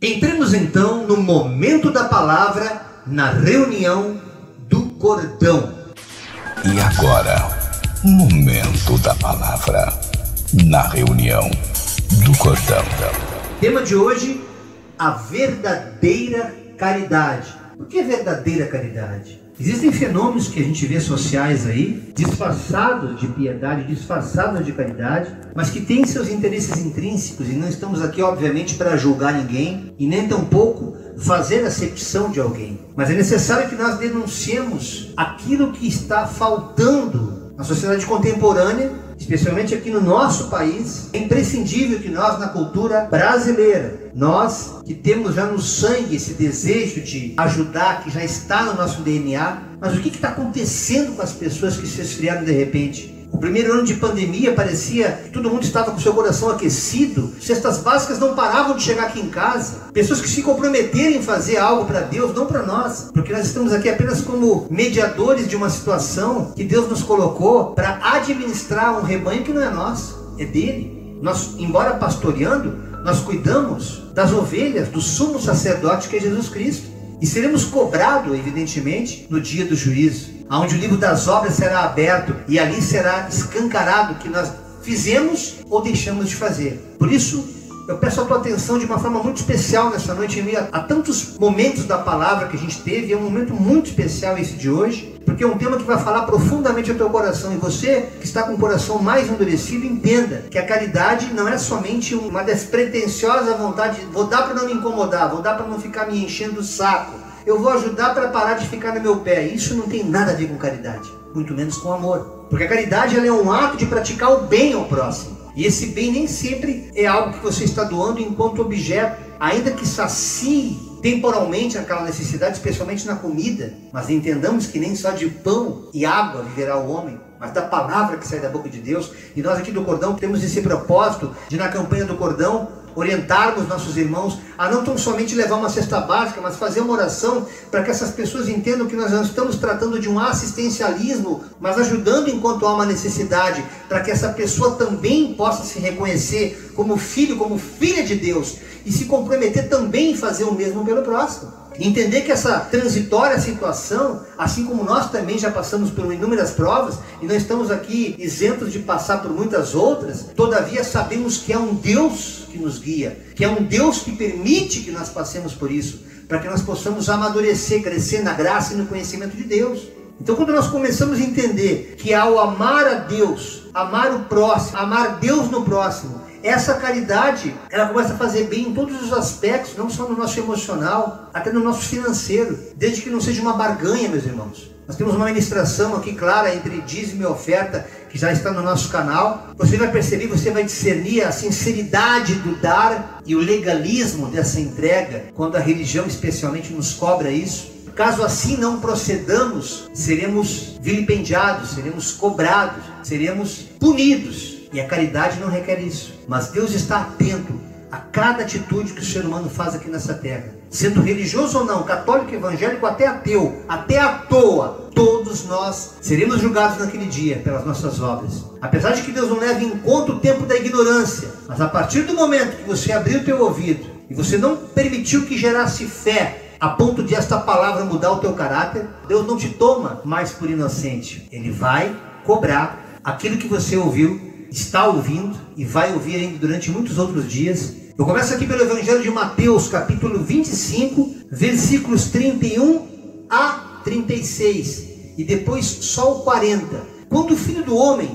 Entremos então no momento da palavra, na reunião do cordão. E agora, momento da palavra, na reunião do cordão. Tema de hoje, a verdadeira caridade. O que é verdadeira caridade? Existem fenômenos que a gente vê sociais aí, disfarçados de piedade, disfarçados de caridade, mas que têm seus interesses intrínsecos, e não estamos aqui, obviamente, para julgar ninguém, e nem tampouco fazer acepção de alguém. Mas é necessário que nós denunciemos aquilo que está faltando na sociedade contemporânea, especialmente aqui no nosso país. É imprescindível que nós, na cultura brasileira, nós que temos já no sangue esse desejo de ajudar, que já está no nosso DNA, mas o que está acontecendo com as pessoas que se esfriaram de repente? O primeiro ano de pandemia parecia que todo mundo estava com seu coração aquecido, cestas básicas não paravam de chegar aqui em casa, pessoas que se comprometeram em fazer algo para Deus, não para nós, porque nós estamos aqui apenas como mediadores de uma situação que Deus nos colocou para administrar um rebanho que não é nosso, é dele. Nós, embora pastoreando, nós cuidamos das ovelhas do sumo sacerdote que é Jesus Cristo. E seremos cobrados, evidentemente, no dia do juízo, onde o livro das obras será aberto e ali será escancarado o que nós fizemos ou deixamos de fazer. Por isso, eu peço a tua atenção de uma forma muito especial nessa noite, em meio a tantos momentos da palavra que a gente teve. É um momento muito especial esse de hoje, porque é um tema que vai falar profundamente ao teu coração. E você que está com o coração mais endurecido, entenda que a caridade não é somente uma despretensiosa vontade de vou dar para não me incomodar, vou dar para não ficar me enchendo o saco, eu vou ajudar para parar de ficar no meu pé. Isso não tem nada a ver com caridade, muito menos com amor. Porque a caridade, ela é um ato de praticar o bem ao próximo. E esse bem nem sempre é algo que você está doando enquanto objeto, ainda que sacie temporalmente aquela necessidade, especialmente na comida. Mas entendamos que nem só de pão e água viverá o homem, mas da palavra que sai da boca de Deus. E nós aqui do Cordão temos esse propósito de, na campanha do Cordão, orientarmos nossos irmãos a não tão somente levar uma cesta básica, mas fazer uma oração para que essas pessoas entendam que nós não estamos tratando de um assistencialismo, mas ajudando enquanto há uma necessidade, para que essa pessoa também possa se reconhecer como filho, como filha de Deus, e se comprometer também em fazer o mesmo pelo próximo. Entender que essa transitória situação, assim como nós também já passamos por inúmeras provas, e não estamos aqui isentos de passar por muitas outras, todavia sabemos que há um Deus que nos guia, que é um Deus que permite que nós passemos por isso, para que nós possamos amadurecer, crescer na graça e no conhecimento de Deus. Então, quando nós começamos a entender que ao amar a Deus, amar o próximo, amar Deus no próximo, essa caridade, ela começa a fazer bem em todos os aspectos, não só no nosso emocional, até no nosso financeiro, desde que não seja uma barganha, meus irmãos. Nós temos uma ministração aqui clara entre dízimo e oferta, que já está no nosso canal. Você vai perceber, você vai discernir a sinceridade do dar e o legalismo dessa entrega, quando a religião especialmente nos cobra isso. Caso assim não procedamos, seremos vilipendiados, seremos cobrados, seremos punidos. E a caridade não requer isso. Mas Deus está atento a cada atitude que o ser humano faz aqui nessa terra. Sendo religioso ou não, católico, evangélico, até ateu, até à toa, todos nós seremos julgados naquele dia pelas nossas obras. Apesar de que Deus não leve em conta o tempo da ignorância, mas a partir do momento que você abriu o teu ouvido e você não permitiu que gerasse fé a ponto de esta palavra mudar o teu caráter, Deus não te toma mais por inocente. Ele vai cobrar aquilo que você ouviu, está ouvindo e vai ouvir ainda durante muitos outros dias. Eu começo aqui pelo Evangelho de Mateus, capítulo 25, versículos 31 a 36, e depois só o 40. Quando o Filho do Homem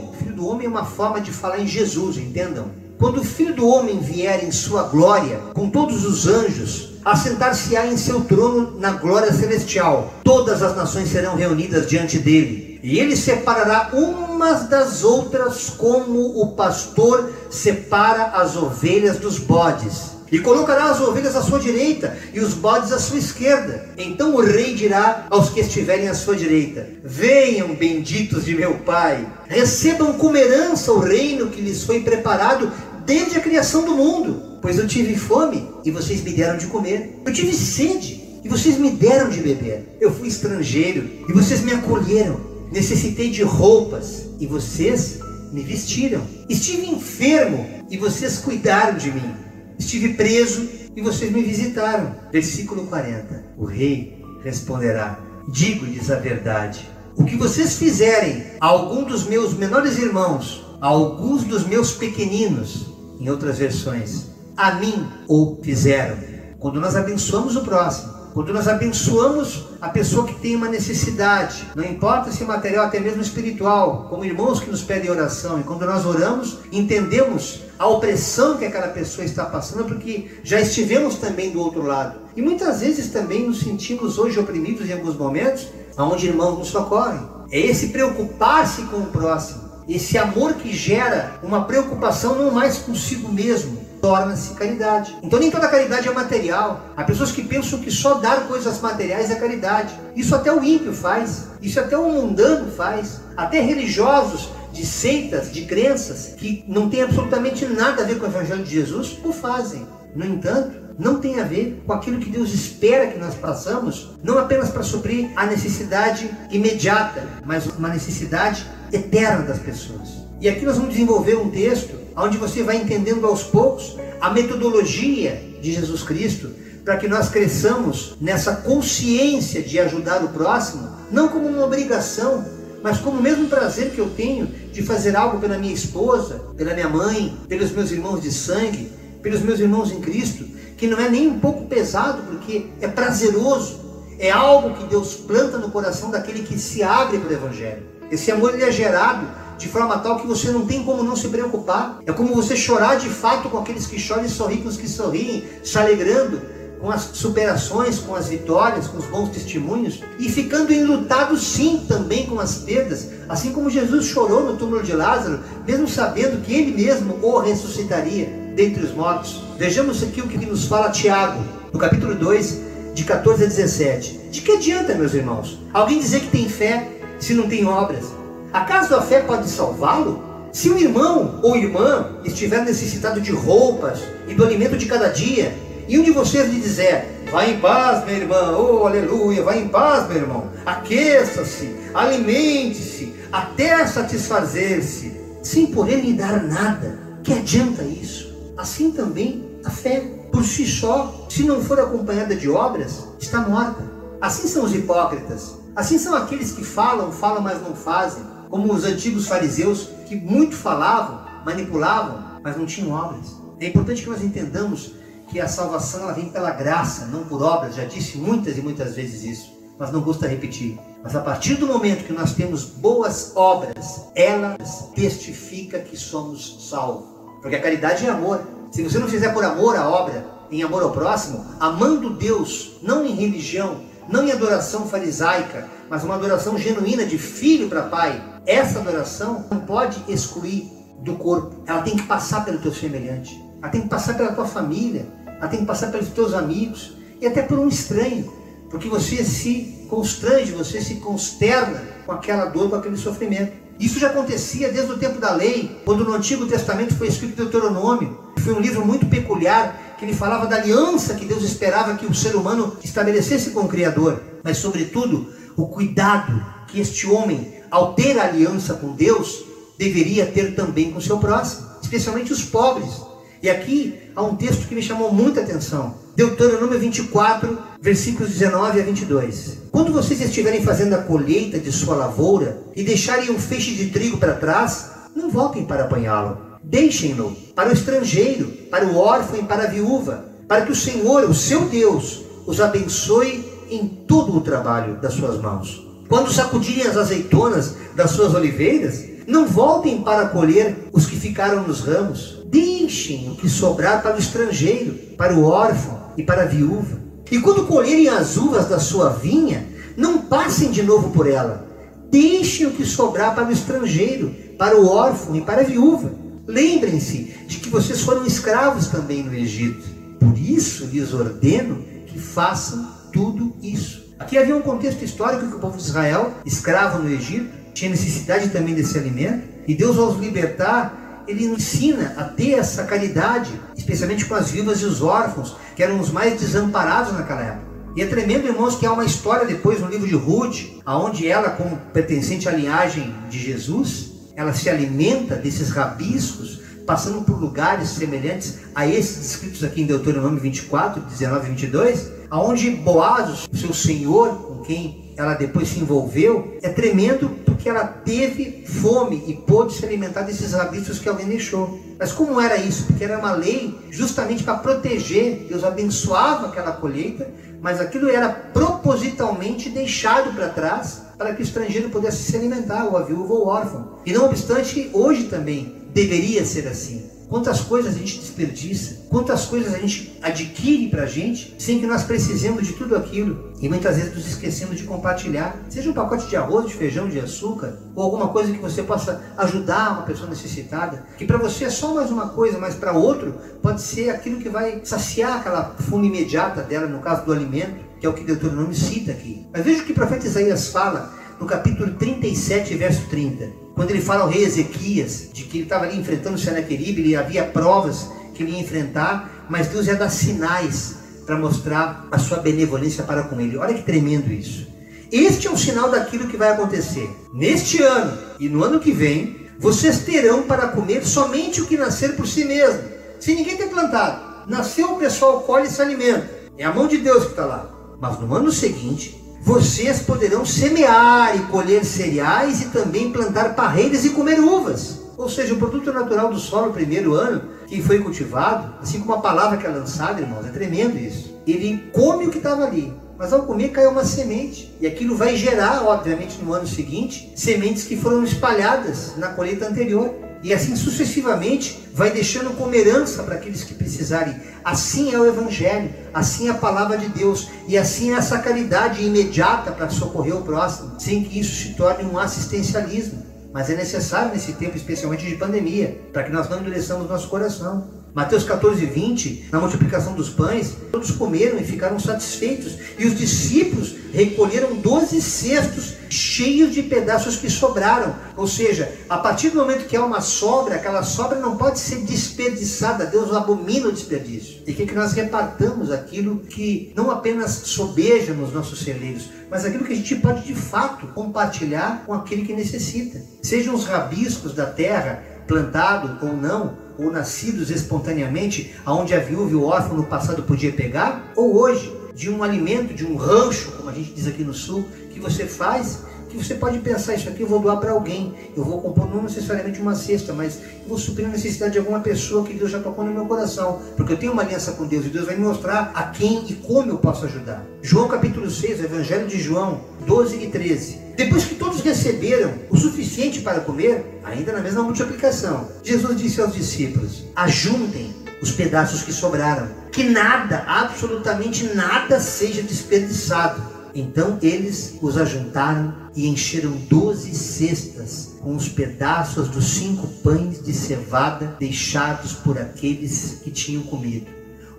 é uma forma de falar em Jesus, entendam? Quando o Filho do Homem vier em sua glória, com todos os anjos, assentar-se-á em seu trono na glória celestial. Todas as nações serão reunidas diante dele, e ele separará umas das outras, como o pastor separa as ovelhas dos bodes, e colocará as ovelhas à sua direita e os bodes à sua esquerda. Então o rei dirá aos que estiverem à sua direita: venham, benditos de meu Pai, recebam como herança o reino que lhes foi preparado desde a criação do mundo. Pois eu tive fome e vocês me deram de comer, eu tive sede e vocês me deram de beber, eu fui estrangeiro e vocês me acolheram, necessitei de roupas e vocês me vestiram, estive enfermo e vocês cuidaram de mim, estive preso e vocês me visitaram. Versículo 40. O rei responderá: digo-lhes a verdade. O que vocês fizerem a algum dos meus menores irmãos, a alguns dos meus pequeninos, em outras versões, a mim o fizeram. Quando nós abençoamos o próximo, quando nós abençoamos a pessoa que tem uma necessidade, não importa se material, até mesmo espiritual, como irmãos que nos pedem oração, e quando nós oramos, entendemos a opressão que aquela pessoa está passando, porque já estivemos também do outro lado. E muitas vezes também nos sentimos hoje oprimidos em alguns momentos, onde irmãos nos socorrem. É esse preocupar-se com o próximo, esse amor que gera uma preocupação não mais consigo mesmo, torna-se caridade. Então nem toda caridade é material. Há pessoas que pensam que só dar coisas materiais é caridade. Isso até o ímpio faz, isso até o mundano faz, até religiosos de seitas, de crenças que não tem absolutamente nada a ver com o Evangelho de Jesus, o fazem. No entanto, não tem a ver com aquilo que Deus espera que nós façamos, não apenas para suprir a necessidade imediata, mas uma necessidade eterna das pessoas. E aqui nós vamos desenvolver um texto onde você vai entendendo aos poucos a metodologia de Jesus Cristo, para que nós cresçamos nessa consciência de ajudar o próximo, não como uma obrigação, mas como o mesmo prazer que eu tenho de fazer algo pela minha esposa, pela minha mãe, pelos meus irmãos de sangue, pelos meus irmãos em Cristo, que não é nem um pouco pesado, porque é prazeroso, é algo que Deus planta no coração daquele que se abre para o Evangelho. Esse amor ele é gerado de forma tal que você não tem como não se preocupar. É como você chorar de fato com aqueles que choram e sorrir com os que sorriem, se alegrando com as superações, com as vitórias, com os bons testemunhos, e ficando enlutado sim também com as perdas, assim como Jesus chorou no túmulo de Lázaro, mesmo sabendo que ele mesmo o ressuscitaria dentre os mortos. Vejamos aqui o que nos fala Tiago, no capítulo 2, de 14 a 17. De que adianta, meus irmãos, alguém dizer que tem fé se não tem obras? Acaso a fé pode salvá-lo? Se um irmão ou irmã estiver necessitado de roupas e do alimento de cada dia, e um de vocês lhe dizer: vai em paz, minha irmã, oh aleluia, vai em paz, meu irmão, aqueça-se, alimente-se, até satisfazer-se, sem poder lhe dar nada, que adianta isso? Assim também a fé, por si só, se não for acompanhada de obras, está morta. Assim são os hipócritas, assim são aqueles que falam, mas não fazem, como os antigos fariseus, que muito falavam, manipulavam, mas não tinham obras. É importante que nós entendamos que a salvação ela vem pela graça, não por obras. Já disse muitas e muitas vezes isso, mas não custa repetir. Mas a partir do momento que nós temos boas obras, elas testificam que somos salvos. Porque a caridade é amor. Se você não fizer por amor a obra, em amor ao próximo, amando Deus, não em religião, não em adoração farisaica, mas uma adoração genuína de filho para pai, essa adoração não pode excluir do corpo. Ela tem que passar pelo teu semelhante. Ela tem que passar pela tua família, ela tem que passar pelos teus amigos e até por um estranho, porque você se constrange, você se consterna com aquela dor, com aquele sofrimento. Isso já acontecia desde o tempo da lei, quando no Antigo Testamento foi escrito Deuteronômio, que foi um livro muito peculiar, que ele falava da aliança que Deus esperava que o ser humano estabelecesse com o Criador, mas sobretudo o cuidado que este homem, ao ter a aliança com Deus, deveria ter também com o seu próximo, especialmente os pobres. E aqui há um texto que me chamou muita atenção. Deuteronômio 24, versículos 19 a 22. Quando vocês estiverem fazendo a colheita de sua lavoura e deixarem um feixe de trigo para trás, não voltem para apanhá-lo. Deixem-no para o estrangeiro, para o órfão e para a viúva, para que o Senhor, o seu Deus, os abençoe em todo o trabalho das suas mãos. Quando sacudirem as azeitonas das suas oliveiras, não voltem para colher os que ficaram nos ramos. Deixem o que sobrar para o estrangeiro, para o órfão e para a viúva. E quando colherem as uvas da sua vinha, não passem de novo por ela. Deixem o que sobrar para o estrangeiro, para o órfão e para a viúva. Lembrem-se de que vocês foram escravos também no Egito. Por isso lhes ordeno que façam tudo isso. Aqui havia um contexto histórico que o povo de Israel, escravo no Egito, tinha necessidade também desse alimento. E Deus, ao os libertar, Ele nos ensina a ter essa caridade, especialmente com as viúvas e os órfãos, que eram os mais desamparados naquela época. E é tremendo, irmãos, que há uma história depois no livro de Ruth, onde ela, como pertencente à linhagem de Jesus, ela se alimenta desses rabiscos passando por lugares semelhantes a esses descritos aqui em Deuteronômio 24, 19 e 22, aonde Boaz, o seu senhor, com quem ela depois se envolveu, é tremendo porque ela teve fome e pôde se alimentar desses rabiscos que alguém deixou. Mas como era isso? Porque era uma lei justamente para proteger. Deus abençoava aquela colheita, mas aquilo era propositalmente deixado para trás para que o estrangeiro pudesse se alimentar, ou a viúva ou o órfão. E não obstante, hoje também deveria ser assim. Quantas coisas a gente desperdiça, quantas coisas a gente adquire para a gente, sem que nós precisemos de tudo aquilo. E muitas vezes nos esquecemos de compartilhar. Seja um pacote de arroz, de feijão, de açúcar, ou alguma coisa que você possa ajudar uma pessoa necessitada. Que para você é só mais uma coisa, mas para outro pode ser aquilo que vai saciar aquela fome imediata dela, no caso do alimento, que é o que Deuteronômio cita aqui. Mas veja o que o profeta Isaías fala no capítulo 37, verso 30. Quando ele fala ao rei Ezequias, de que ele estava ali enfrentando o Senaqueribe, ele havia provas que ele ia enfrentar, mas Deus ia dar sinais para mostrar a sua benevolência para com ele. Olha que tremendo isso. Este é um sinal daquilo que vai acontecer. Neste ano e no ano que vem, vocês terão para comer somente o que nascer por si mesmo, sem ninguém ter plantado. Nasceu, o pessoal colhe e se alimenta. É a mão de Deus que está lá. Mas no ano seguinte, vocês poderão semear e colher cereais e também plantar parreiras e comer uvas. Ou seja, o produto natural do solo, primeiro ano, que foi cultivado, assim como a palavra que é lançada, irmãos, é tremendo isso. Ele come o que estava ali, mas ao comer caiu uma semente. E aquilo vai gerar, obviamente, no ano seguinte, sementes que foram espalhadas na colheita anterior. E assim sucessivamente vai deixando como herança para aqueles que precisarem. Assim é o Evangelho, assim é a palavra de Deus, e assim é essa caridade imediata para socorrer o próximo, sem que isso se torne um assistencialismo. Mas é necessário nesse tempo, especialmente de pandemia, para que nós não endureçamos nosso coração. Mateus 14, 20, na multiplicação dos pães, todos comeram e ficaram satisfeitos, e os discípulos recolheram 12 cestos cheios de pedaços que sobraram. Ou seja, a partir do momento que há uma sobra, aquela sobra não pode ser desperdiçada. Deus abomina o desperdício. E quer que nós repartamos aquilo que não apenas sobeja nos nossos celeiros, mas aquilo que a gente pode de fato compartilhar com aquele que necessita. Sejam os rabiscos da terra, plantado ou não, ou nascidos espontaneamente, aonde a viúva e o órfão no passado podia pegar, ou hoje, de um alimento, de um rancho, como a gente diz aqui no sul, que você faz, que você pode pensar, isso aqui eu vou doar para alguém, eu vou compor não necessariamente uma cesta, mas eu vou suprir a necessidade de alguma pessoa que Deus já tocou no meu coração, porque eu tenho uma aliança com Deus, e Deus vai me mostrar a quem e como eu posso ajudar. João capítulo 6, o Evangelho de João 12 e 13. Depois que todos receberam o suficiente para comer, ainda na mesma multiplicação, Jesus disse aos discípulos: ajuntem os pedaços que sobraram, que nada, absolutamente nada seja desperdiçado. Então eles os ajuntaram e encheram 12 cestas com os pedaços dos 5 pães de cevada deixados por aqueles que tinham comido.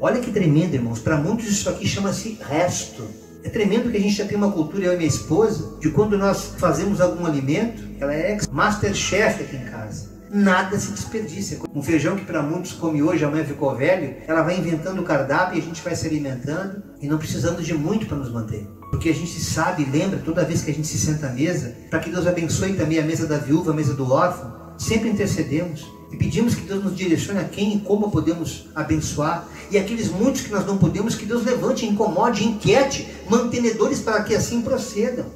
Olha que tremendo, irmãos. Para muitos isso aqui chama-se resto. É tremendo que a gente já tem uma cultura, eu e minha esposa, de quando nós fazemos algum alimento, ela é ex-masterchef aqui em casa. Nada se desperdiça. Um feijão que para muitos come hoje, amanhã ficou velho, ela vai inventando o cardápio e a gente vai se alimentando e não precisamos de muito para nos manter. Porque a gente sabe e lembra, toda vez que a gente se senta à mesa, para que Deus abençoe também a mesa da viúva, a mesa do órfão, sempre intercedemos e pedimos que Deus nos direcione a quem e como podemos abençoar. E aqueles muitos que nós não podemos, que Deus levante, incomode, inquiete, mantenedores para que assim procedam.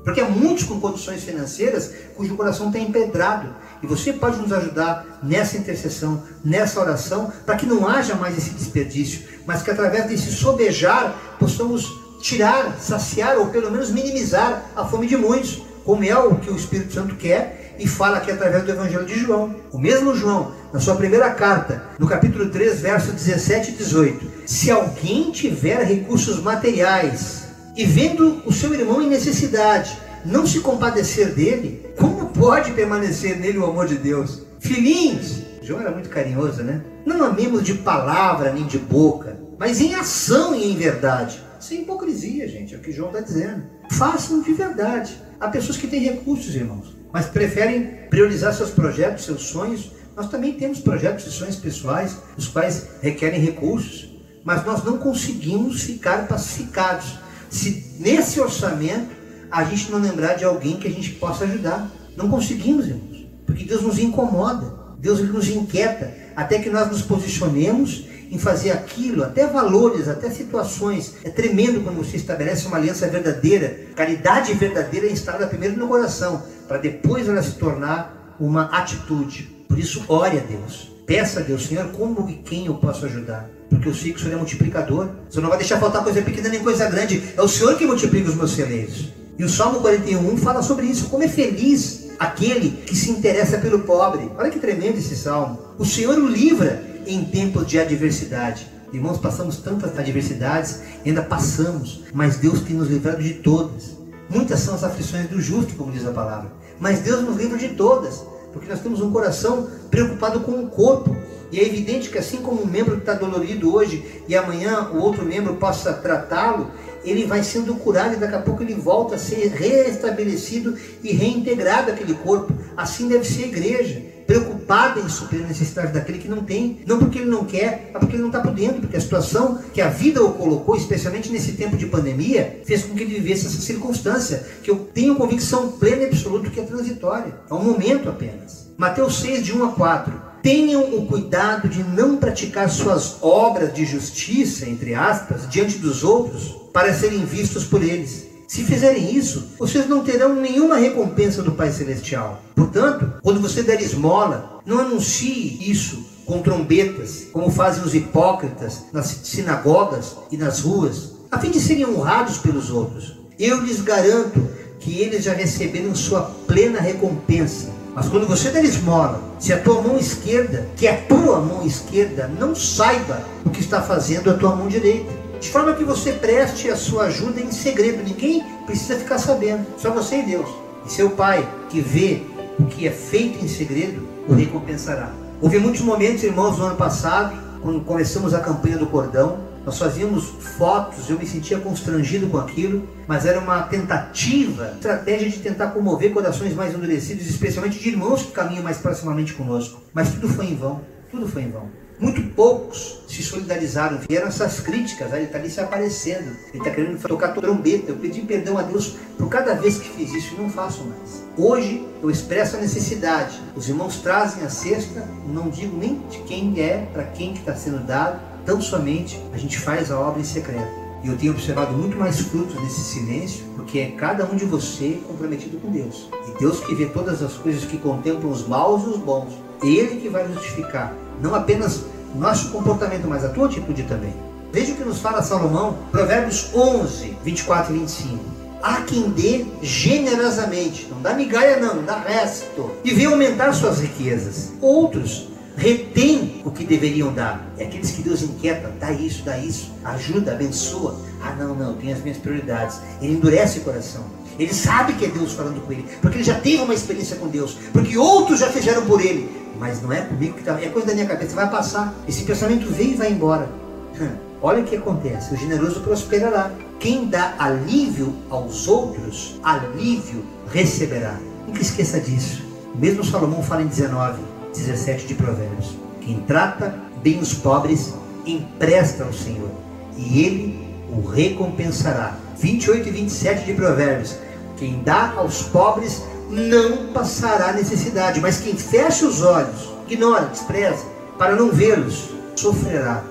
Porque há muitos com condições financeiras cujo coração está empedrado. E você pode nos ajudar nessa intercessão, nessa oração, para que não haja mais esse desperdício, mas que através desse sobejar possamos tirar, saciar ou pelo menos minimizar a fome de muitos, como é o que o Espírito Santo quer e fala aqui através do Evangelho de João. O mesmo João, na sua primeira carta, no capítulo 3, versos 17 e 18: se alguém tiver recursos materiais e vendo o seu irmão em necessidade, não se compadecer dele, como pode permanecer nele o amor de Deus? Filhinhos, João era muito carinhoso, né? Não amemos de palavra nem de boca, mas em ação e em verdade. Sem hipocrisia, gente, é o que João está dizendo. Façam de verdade. Há pessoas que têm recursos, irmãos, mas preferem priorizar seus projetos, seus sonhos. Nós também temos projetos e sonhos pessoais, os quais requerem recursos, mas nós não conseguimos ficar pacificados se nesse orçamento a gente não lembrar de alguém que a gente possa ajudar. Não conseguimos, irmãos, porque Deus nos incomoda. Deus ele nos inquieta até que nós nos posicionemos em fazer aquilo, até valores, até situações. É tremendo quando você estabelece uma aliança verdadeira. Caridade verdadeira é instalada primeiro no coração, para depois ela se tornar uma atitude. Por isso, ore a Deus. Peça a Deus, Senhor, como e quem eu posso ajudar? Porque eu sei que o Senhor é multiplicador. O Senhor não vai deixar faltar coisa pequena nem coisa grande. É o Senhor que multiplica os meus celeiros. E o Salmo 41 fala sobre isso. Como é feliz aquele que se interessa pelo pobre. Olha que tremendo esse salmo. O Senhor o livra em tempos de adversidade. Irmãos, passamos tantas adversidades, ainda passamos, mas Deus tem nos livrado de todas. Muitas são as aflições do justo, como diz a palavra, mas Deus nos livra de todas, porque nós temos um coração preocupado com o corpo. E é evidente que assim como um membro que está dolorido hoje e amanhã o outro membro possa tratá-lo, ele vai sendo curado e daqui a pouco ele volta a ser restabelecido e reintegrado àquele corpo. Assim deve ser a igreja, preocupada em suprir a necessidade daquele que não tem, não porque ele não quer, mas porque ele não está por dentro, porque a situação que a vida o colocou, especialmente nesse tempo de pandemia, fez com que ele vivesse essa circunstância, que eu tenho convicção plena e absoluta que é transitória, é um momento apenas. Mateus 6, de 1 a 4. Tenham o cuidado de não praticar suas obras de justiça, entre aspas, diante dos outros, para serem vistos por eles. Se fizerem isso, vocês não terão nenhuma recompensa do Pai Celestial. Portanto, quando você der esmola, não anuncie isso com trombetas, como fazem os hipócritas nas sinagogas e nas ruas, a fim de serem honrados pelos outros. Eu lhes garanto que eles já receberam sua plena recompensa. Mas quando você der esmola, se a tua mão esquerda, que é a tua mão esquerda, não saiba o que está fazendo a tua mão direita, de forma que você preste a sua ajuda em segredo, ninguém precisa ficar sabendo, só você e Deus. E seu Pai, que vê o que é feito em segredo, o recompensará. Houve muitos momentos, irmãos, no ano passado, quando começamos a campanha do cordão, nós fazíamos fotos, eu me sentia constrangido com aquilo, mas era uma tentativa, estratégia de tentar comover corações mais endurecidos, especialmente de irmãos que caminham mais proximamente conosco. Mas tudo foi em vão, tudo foi em vão. Muito poucos se solidarizaram, vieram essas críticas, ele está ali se aparecendo, ele está querendo tocar trombeta. Eu pedi perdão a Deus por cada vez que fiz isso e não faço mais. Hoje eu expresso a necessidade, os irmãos trazem a cesta, não digo nem de quem é, para quem que está sendo dado, tão somente a gente faz a obra em secreto. E eu tenho observado muito mais frutos nesse silêncio, porque é cada um de você comprometido com Deus. E Deus que vê todas as coisas, que contemplam os maus e os bons, Ele que vai justificar, não apenas o nosso comportamento, mas a tua atitude também. Veja o que nos fala Salomão, Provérbios 11, 24 e 25. Há quem dê generosamente, não dá migalha não dá resto, e vê aumentar suas riquezas. Outros retém o que deveriam dar. É aqueles que Deus inquieta, dá isso, ajuda, abençoa. Ah não, eu tenho as minhas prioridades. Ele endurece o coração. Ele sabe que é Deus falando com ele, porque ele já teve uma experiência com Deus, porque outros já fizeram por ele. Mas não é comigo que está, é coisa da minha cabeça, vai passar. Esse pensamento vem e vai embora. Olha o que acontece, o generoso prosperará. Quem dá alívio aos outros, alívio receberá. Nunca esqueça disso. Mesmo Salomão fala em 17 de Provérbios. Quem trata bem os pobres, empresta ao Senhor, e Ele o recompensará. 28 e 27 de Provérbios. Quem dá aos pobres não passará necessidade, mas quem fecha os olhos, ignora, despreza, para não vê-los, sofrerá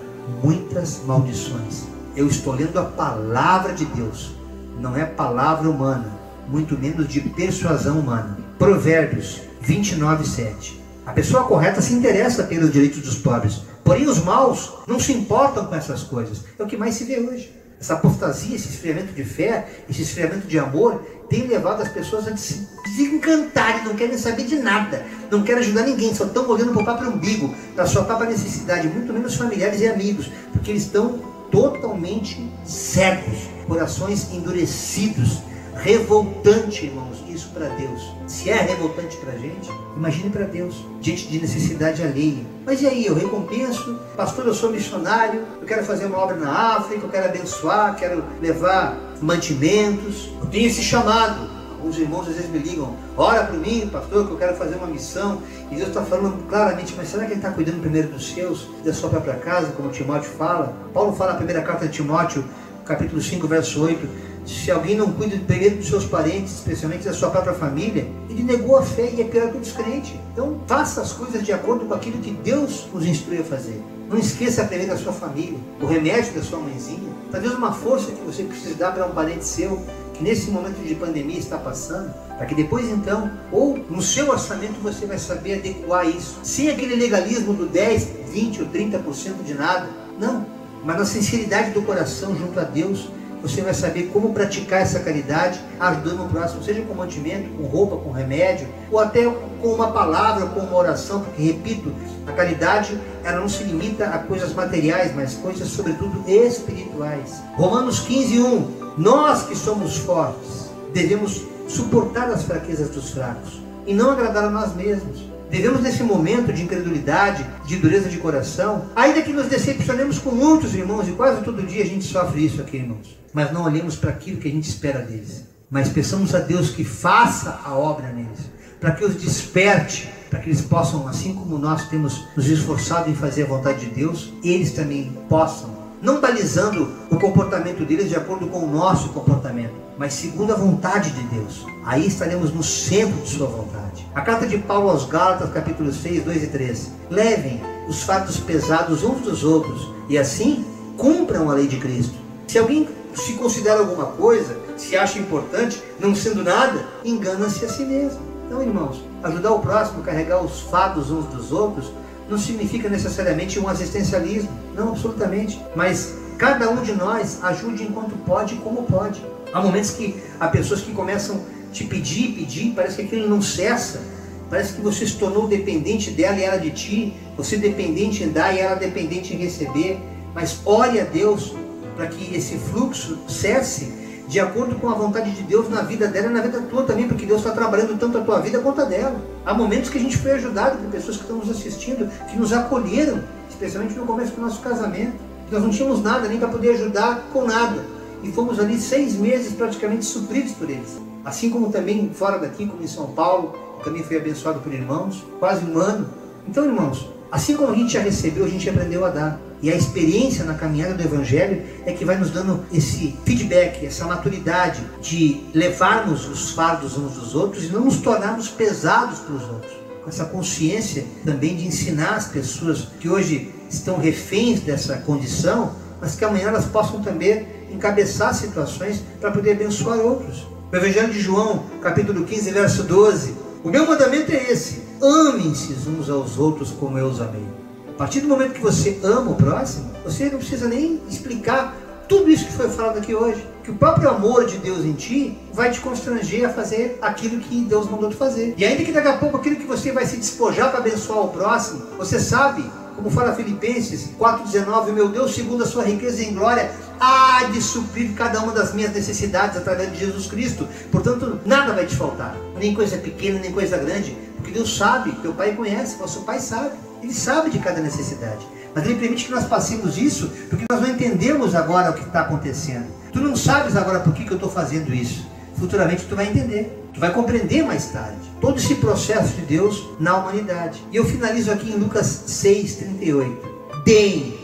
muitas maldições. Eu estou lendo a palavra de Deus, não é palavra humana, muito menos de persuasão humana. Provérbios 29, 7. A pessoa correta se interessa pelos direitos dos pobres, porém os maus não se importam com essas coisas. É o que mais se vê hoje. Essa apostasia, esse esfriamento de fé, esse esfriamento de amor, tem levado as pessoas a se desencantarem, não querem saber de nada, não querem ajudar ninguém, só estão olhando para o próprio umbigo, para a sua própria necessidade, muito menos familiares e amigos, porque eles estão totalmente cegos, corações endurecidos. Revoltante, irmãos, isso para Deus. Se é revoltante para a gente, imagine para Deus, diante de necessidade alheia. Mas e aí, eu recompenso, pastor, eu sou missionário, eu quero fazer uma obra na África, eu quero abençoar, quero levar mantimentos, eu tenho esse chamado. Alguns irmãos às vezes me ligam, ora por mim, pastor, que eu quero fazer uma missão, e Deus está falando claramente, mas será que Ele está cuidando primeiro dos seus, da sua própria casa, como Timóteo fala? Paulo fala na primeira carta de Timóteo, capítulo 5, verso 8, se alguém não cuida primeiro dos seus parentes, especialmente da sua própria família, ele negou a fé e é pior que o descrente. Então faça as coisas de acordo com aquilo que Deus nos instrui a fazer. Não esqueça primeiro da sua família, o remédio da sua mãezinha, talvez uma força que você precisa dar para um parente seu, que nesse momento de pandemia está passando, para que depois então, ou no seu orçamento você vai saber adequar isso, sem aquele legalismo do 10, 20 ou 30% de nada, não, mas na sinceridade do coração junto a Deus, você vai saber como praticar essa caridade, ajudando o próximo, seja com mantimento, com roupa, com remédio, ou até com uma palavra, com uma oração, porque, repito, a caridade, ela não se limita a coisas materiais, mas coisas, sobretudo, espirituais. Romanos 15:1, nós que somos fortes, devemos suportar as fraquezas dos fracos, e não agradar a nós mesmos. Devemos, nesse momento de incredulidade, de dureza de coração, ainda que nos decepcionemos com muitos irmãos, e quase todo dia a gente sofre isso aqui, irmãos, mas não olhemos para aquilo que a gente espera deles, mas peçamos a Deus que faça a obra neles, para que os desperte, para que eles possam, assim como nós temos nos esforçado em fazer a vontade de Deus, eles também possam, não balizando o comportamento deles de acordo com o nosso comportamento, mas segundo a vontade de Deus. Aí estaremos no centro de sua vontade. A carta de Paulo aos Gálatas, capítulo 6, 2 e 3. Levem os fardos pesados uns dos outros, e assim cumpram a lei de Cristo. Se alguém se considera alguma coisa, se acha importante, não sendo nada, engana-se a si mesmo. Então, irmãos, ajudar o próximo, carregar os fardos uns dos outros, não significa necessariamente um assistencialismo, não, absolutamente, mas cada um de nós ajude enquanto pode e como pode. Há momentos que há pessoas que começam a te pedir, parece que aquilo não cessa, parece que você se tornou dependente dela e ela de ti, você dependente em dar e ela dependente em receber, mas ore a Deus para que esse fluxo cesse de acordo com a vontade de Deus na vida dela e na vida tua também, porque Deus está trabalhando tanto a tua vida quanto a dela. Há momentos que a gente foi ajudado por pessoas que estão nos assistindo, que nos acolheram, especialmente no começo do nosso casamento. Nós não tínhamos nada nem para poder ajudar com nada, e fomos ali 6 meses praticamente supridos por eles. Assim como também fora daqui, como em São Paulo, eu também fui abençoado por irmãos, quase um ano. Então, irmãos, assim como a gente já recebeu, a gente aprendeu a dar. E a experiência na caminhada do Evangelho é que vai nos dando esse feedback, essa maturidade de levarmos os fardos uns dos outros e não nos tornarmos pesados para os outros. Com essa consciência também de ensinar as pessoas que hoje estão reféns dessa condição, mas que amanhã elas possam também encabeçar situações para poder abençoar outros. O Evangelho de João, capítulo 15, verso 12. O meu mandamento é esse: amem-se uns aos outros como eu os amei. A partir do momento que você ama o próximo, você não precisa nem explicar tudo isso que foi falado aqui hoje. Que o próprio amor de Deus em ti vai te constranger a fazer aquilo que Deus mandou te fazer. E ainda que daqui a pouco aquilo que você vai se despojar para abençoar o próximo, você sabe, como fala Filipenses 4,19, meu Deus, segundo a sua riqueza em glória, há de suprir cada uma das minhas necessidades através de Jesus Cristo. Portanto, nada vai te faltar, nem coisa pequena, nem coisa grande, porque Deus sabe, teu Pai conhece, vosso Pai sabe, Ele sabe de cada necessidade, mas Ele permite que nós passemos isso, porque nós não entendemos agora o que está acontecendo. Tu não sabes agora por que eu estou fazendo isso, futuramente tu vai entender, tu vai compreender mais tarde, todo esse processo de Deus na humanidade. E eu finalizo aqui em Lucas 6,38, deem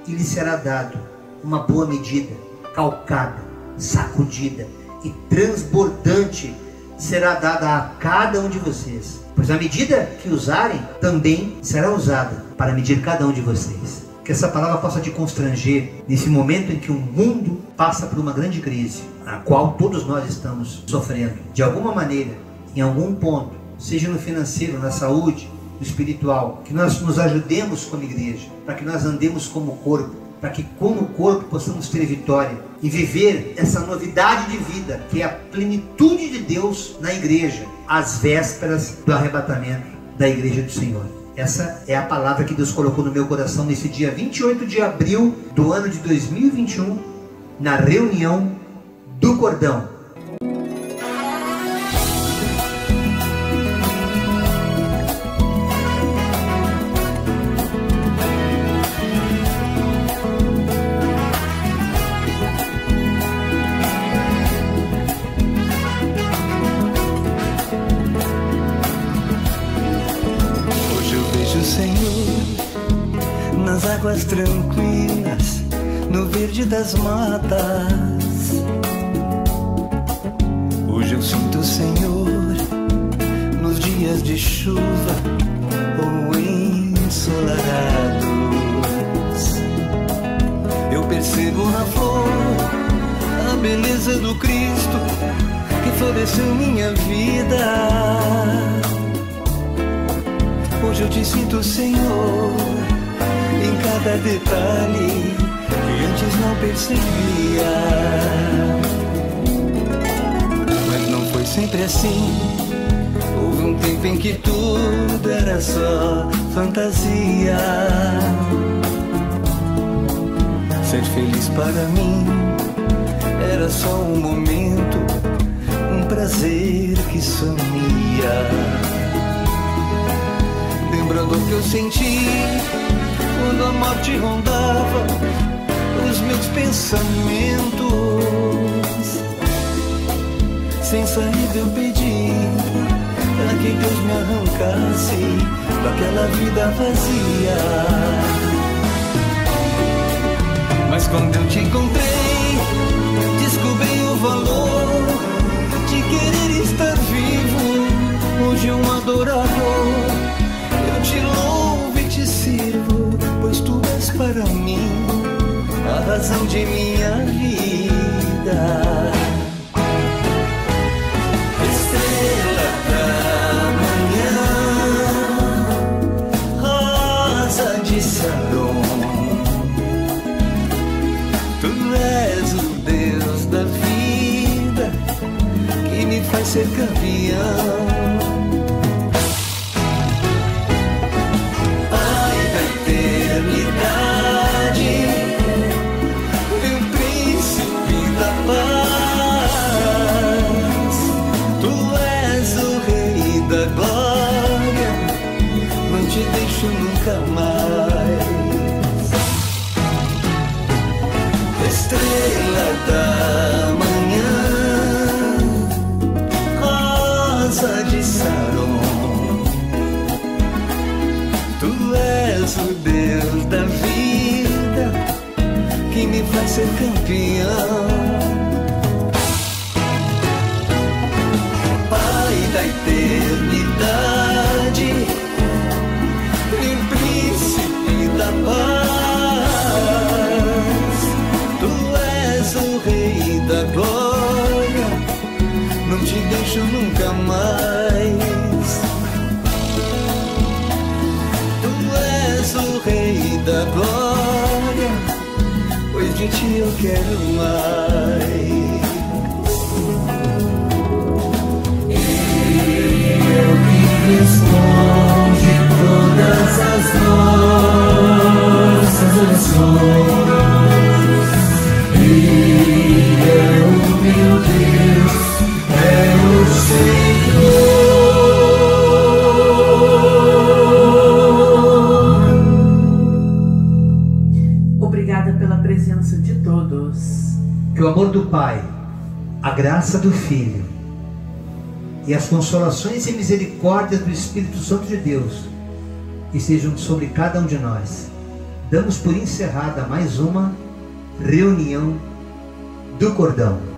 e lhe será dado uma boa medida, calcada, sacudida e transbordante será dada a cada um de vocês, pois a medida que usarem também será usada para medir cada um de vocês. Que essa palavra possa te constranger nesse momento em que o mundo passa por uma grande crise, a qual todos nós estamos sofrendo, de alguma maneira, em algum ponto, seja no financeiro, na saúde, no espiritual, que nós nos ajudemos como igreja, para que nós andemos como corpo, para que como corpo possamos ter vitória e viver essa novidade de vida, que é a plenitude de Deus na igreja, às vésperas do arrebatamento da igreja do Senhor. Essa é a palavra que Deus colocou no meu coração nesse dia 28 de abril do ano de 2021, na reunião do Cordão. Águas tranquilas, no verde verde das matas. Hoje eu sinto o Senhor nos dias de chuva ou ensolarados. Eu percebo na flor a beleza do Cristo que floresceu minha vida. Hoje eu te sinto, Senhor, em cada detalhe que antes não percebia. Mas não foi sempre assim. Houve um tempo em que tudo era só fantasia. Ser feliz para mim era só um momento, um prazer que sumia. Lembrando o que eu senti quando a morte rondava os meus pensamentos. Sem saída eu pedi para que Deus me arrancasse daquela vida vazia. Mas quando eu te encontrei, descobri o valor de querer estar vivo. Hoje um adorador, eu te louvo e te sirvo, pois tu és para mim a razão de minha vida. Estrela da manhã, rosa de Saron, tu és o Deus da vida que me faz ser campeão. Nunca mais. Estrela da manhã, rosa de Saron, tu és o Deus da vida que me faz ser campeão. Pai da eternidade, da paz, tu és o Rei da glória, não te deixo nunca mais. Tu és o Rei da glória, pois de ti eu quero mais. E eu que responde todas as nossas orações, e é o meu Deus, é o Senhor. Obrigada pela presença de todos. Que o amor do Pai, a graça do Filho e as consolações e misericórdias do Espírito Santo de Deus estejam sobre cada um de nós. Damos por encerrada mais uma reunião do Cordão.